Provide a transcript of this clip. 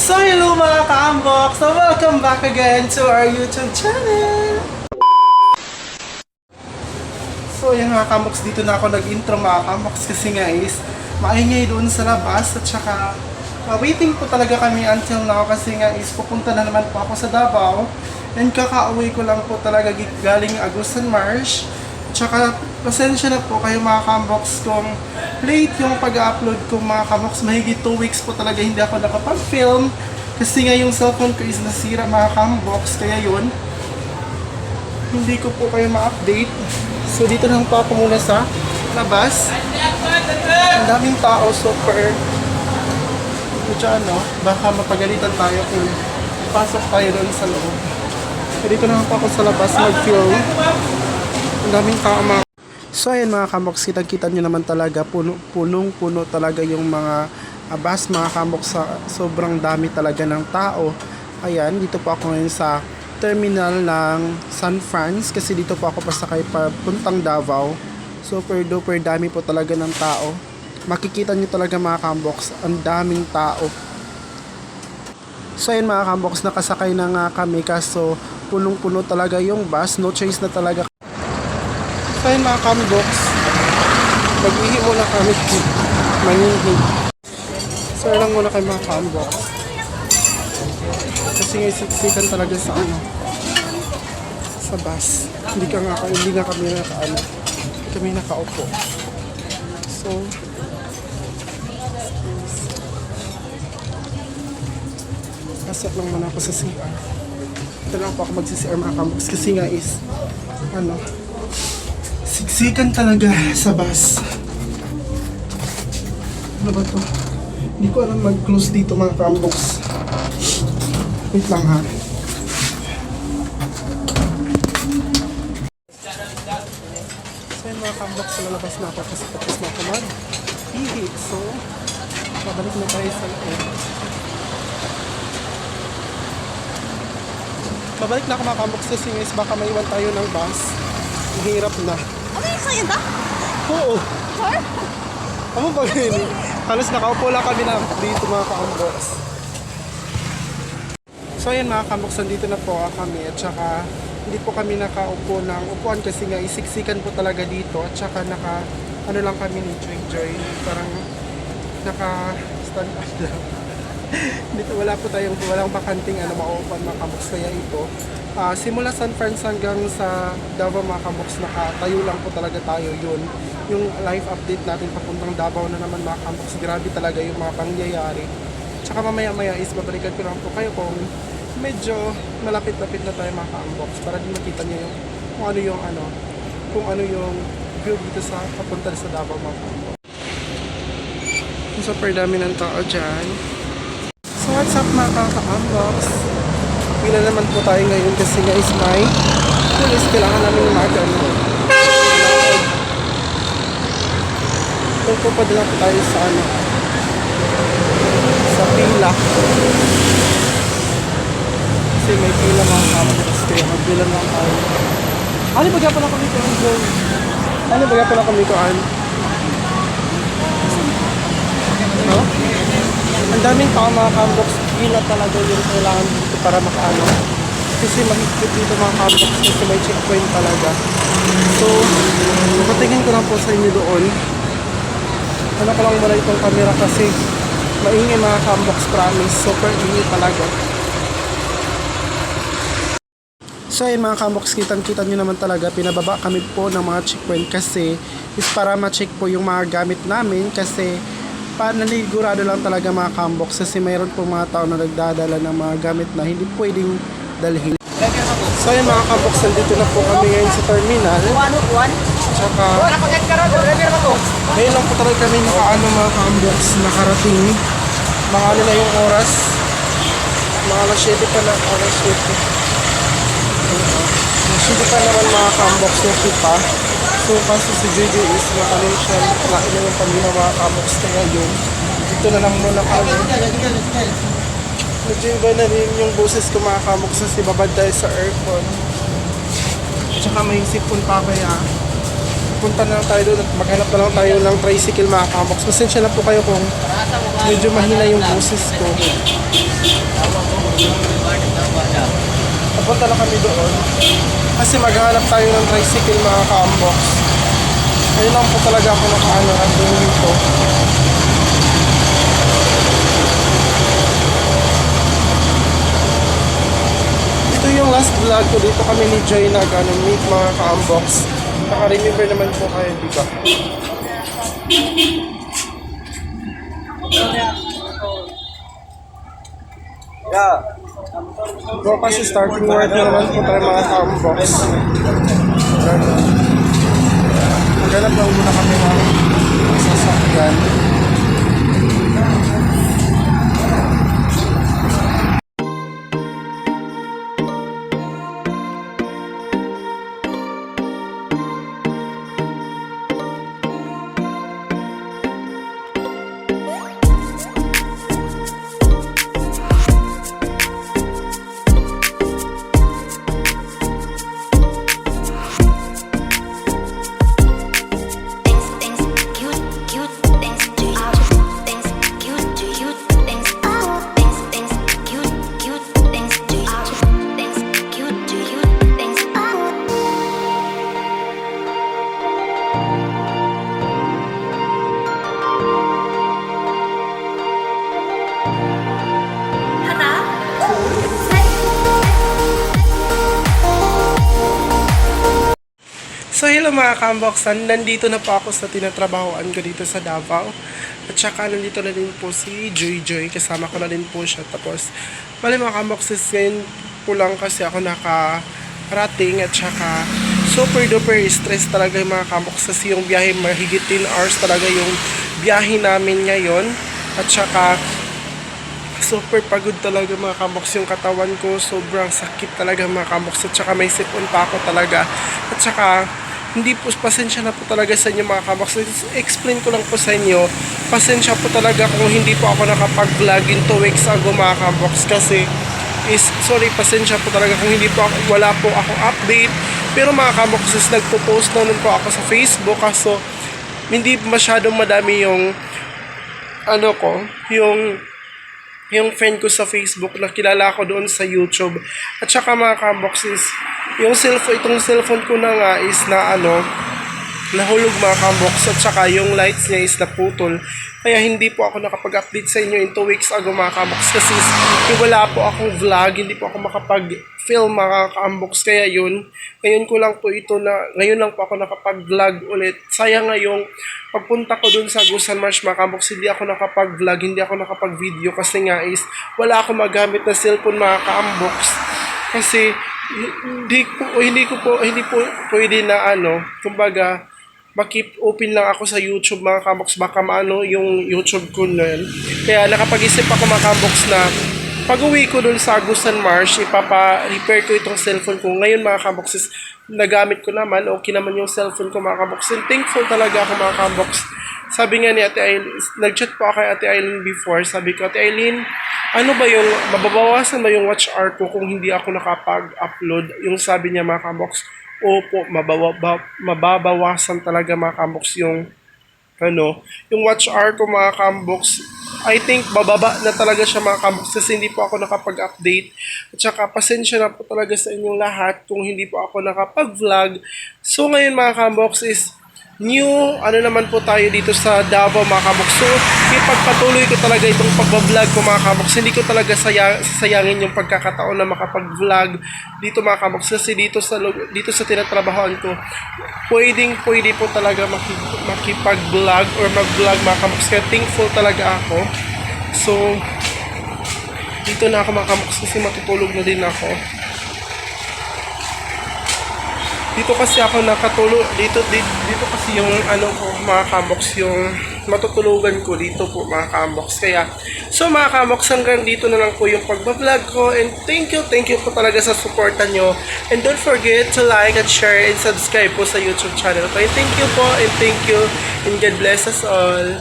So hello mga ka-unbox! So welcome back again to our YouTube channel! So yung mga ka-unbox, dito na ako nag-intro mga ka-unbox kasi nga is maingay doon sa labas at saka waiting po talaga kami until now kasi nga is pupunta na naman po ako sa Davao and kaka-uwi ko lang po talaga galing Agusan Marsh. Tsaka pasensya na po kayo mga ka-unbox kung late yung pag-upload ko mga ka-unbox. Mahigit 2 weeks po talaga hindi ako nakapag-film kasi nga yung cellphone ko is nasira mga ka-unbox, kaya yun hindi ko po kayo ma-update. So dito lang po ako muna sa labas. Ang daming tao, super medyo baka mapagalitan tayo kung pasok tayo doon sa loob. So dito lang po ako sa labas mag-film. Ang daming tao mga. So ayan mga kamoks, kitang-kita nyo naman talaga, punong-puno talaga yung mga bus mga kamoks, sobrang dami talaga ng tao. Ayan, dito po ako ngayon sa terminal ng San Franz kasi dito po ako pasakay papuntang Davao. Super duper dami po talaga ng tao. Makikita nyo talaga mga kamoks, ang daming tao. So ayan mga kamoks, nakasakay na nga kami kaso punong-puno talaga yung bus, no choice na talaga. So yun mga ka-unbox, mag-ihi muna kami, mangingi. So lang muna kayo mga ka-unbox. Kasi nga isiksikan talaga sa sa bus. Hindi nga kami nakaupo. So, pasok lang muna ako sa CR. Ito lang po ako magsi-CR mga ka-unbox kasi nga is, siksikan talaga sa bus. Ano ba to? Hindi ko alam mag-close dito mga ka-unbox. Wait lang ha. So yun mga ka-unbox, lalabas na ako kasi tapos na ako mag-ihi. So, babalik na tayo sa loob. Babalik na ako mga ka-unbox kasi guys, baka maiwan tayo ng bus. Hirap na. Okay, so yun ba? Oo. Sure? Ano ba yun? Halos nakaupo lang kami na dito mga ka-unbox. So ayan mga ka-unbox, nandito na po kami at saka hindi po kami nakaupo ng upuan kasi nga isiksikan po talaga dito at saka lang kami ni Joy. Parang naka-stand up lang. Dito walang bakanting mauupuan mga ka-unbox, kaya ito. Simula San Franz hanggang sa Davao mga ka-unbox, nakatayo lang po talaga tayo yun. Yung live update natin papuntang Davao na naman mga ka-unbox, grabe talaga yung mga pangyayari. Tsaka mamaya is babalikan ko lang po kayo kung medyo malapit-lapit na tayo mga ka-unbox para din makita nyo yung kung ano yung view dito sa papunta sa Davao mga ka-unbox. Super dami ng tao dyan. So what's up mga ka-unbox? Pila naman po tayo ngayon kasi guys may pulis, kailangan namin umagan. Kung pupadala po tayo sa sa pila kasi may pila mga cameras kaya magpila lang tayo. Ano ba pala kami ko? Ano ba pala kami ko? No? Ang daming tao mga cameras, pila talaga yung kailangan dito para makaano. Kasi mahigpit dito mga cameras kasi may checkpoint talaga. So, patingin ko lang po sa inyo doon. Ano ko lang muna itong camera kasi maingay mga ka-unbox, promise. Super ingay talaga. So ayun mga ka-unbox, kitang-kita nyo naman talaga, pinababa kami po ng mga checkpoint kasi is para ma-check po yung mga gamit namin kasi nanigurado lang talaga mga ka-unbox kasi mayroon po mga tao na nagdadala ng mga gamit na hindi pwedeng dalhin. So ayun mga ka-unbox, nandito na po kami ngayon sa terminal. Tsaka ngayon lang po talaga kami mga ka-unbox nakarating. Mga na yung oras, mga alas 7 pa na, alas 7. Hindi pa naman mga ka-unbox yung pipa. So kasi si JJ is nakalim siya, lain na yung pamilya mga ka-unbox kaya yun. Dito na lang muna kami. Medyo iba na rin yung boses ko mga ka-unbox kasi babad tayo sa aircon. At saka may sipon pa kaya punta na lang tayo doon at maghanap na lang tayo ng tricycle mga ka-unbox. Pasensya na po kayo kung medyo mahina yung boses ko. Papunta na kami doon. Kasi maghanap tayo ng tricycle mga ka-unbox. Ayun lang po talaga ako nakaano nandun dito. Ito yung last vlog ko. Dito kami ni Joy meet mga ka-unbox. Naka-remember naman po kayo, di ba? Yeah. Bro, kasi starting work na naman po tayo mga ka-unbox. Maghanap lang muna kami ng sasakyan. So hello mga ka-unboxan, nandito na po ako sa tinatrabahoan ko dito sa Davao. At saka nandito na din po si Joy, kasama ko na din po siya. Tapos, bali mga ka-unboxes, ngayon po lang kasi ako nakarating at saka super duper stress talaga yung mga ka-unboxes. Yung biyahe, mahigit 10 hours talaga yung biyahe namin ngayon. At saka, super pagod talaga mga ka-unbox yung katawan ko. Sobrang sakit talaga mga ka-unbox. At saka may sipon pa ako talaga. At saka, hindi po, pasensya na po talaga sa inyo mga ka-unbox. Explain ko lang po sa inyo. Pasensya po talaga kung hindi po ako nakapag-vlog in 2 weeks ago mga ka-unbox. Kasi, sorry, pasensya po talaga kung hindi po ako, wala po akong update. Pero mga ka-unbox, nagpo-post na nun po ako sa Facebook. Kaso, hindi masyadong madami yung, yung friend ko sa Facebook na kilala ko doon sa YouTube. At saka mga ka-unboxes, itong cellphone ko na nga is nahulog mga ka-unbox. At saka yung lights niya is naputol. Kaya hindi po ako nakapag-update sa inyo in 2 weeks ago mga ka-unbox. Kasi wala po akong vlog, hindi po ako makapag-film mga ka-unbox. Kaya ngayon ko lang po ngayon lang po ako nakapag-vlog ulit. Sayang nga yung pagpunta ko dun sa Gusan Marsh mga ka-unbox, hindi ako nakapag-vlog, hindi ako nakapag-video kasi nga is wala akong magamit na cellphone mga ka-unbox. Kasi hindi po pwede na kumbaga makip open lang ako sa YouTube mga ka-unbox, baka maano yung YouTube ko nun. Kaya nakapag-isip ako mga ka-unbox na pag-uwi ko dun sa Gusan Marsh, ipapa-repair ko itong cellphone ko. Ngayon mga ka-unbox, nagamit ko naman, okay naman yung cellphone ko mga ka-unbox. And thankful talaga ako mga ka-unbox. Sabi nga ni Ate Aileen, nag-chat po ako kay Ate Aileen before. Sabi ko, Ate Aileen, mababawasan ba yung watch hour ko kung hindi ako nakapag-upload? Yung sabi niya mga ka-unbox, opo, mababawasan talaga mga ka-unbox yung watch hour ko mga ka-unbox. I think bababa na talaga siya mga ka-unbox kasi hindi po ako nakapag-update. At saka pasensya na po talaga sa inyong lahat kung hindi po ako nakapag-vlog. So ngayon mga ka-unbox is new naman po tayo dito sa Davao mga ka-unbox. So ipagpatuloy ko talaga itong pag-vlog ko mga ka-unbox. Hindi ko talaga sayangin yung pagkakataon na makapag-vlog dito mga ka-unbox kasi dito sa tinatrabahoan ko pwede po talaga makipag-vlog or mag-vlog mga ka-unbox. Kaya thankful talaga ako. So dito na ako mga ka-unbox kasi matutulog na din ako. Dito kasi ako nakatulog, dito kasi yung mga ka-unbox, yung matutulugan ko dito po mga ka-unbox. Kaya, so mga ka-unbox, hanggang dito na lang po yung pagbablog ko. And thank you po talaga sa supportan nyo. And don't forget to like and share and subscribe po sa YouTube channel ko. And thank you po, and thank you, and God bless us all.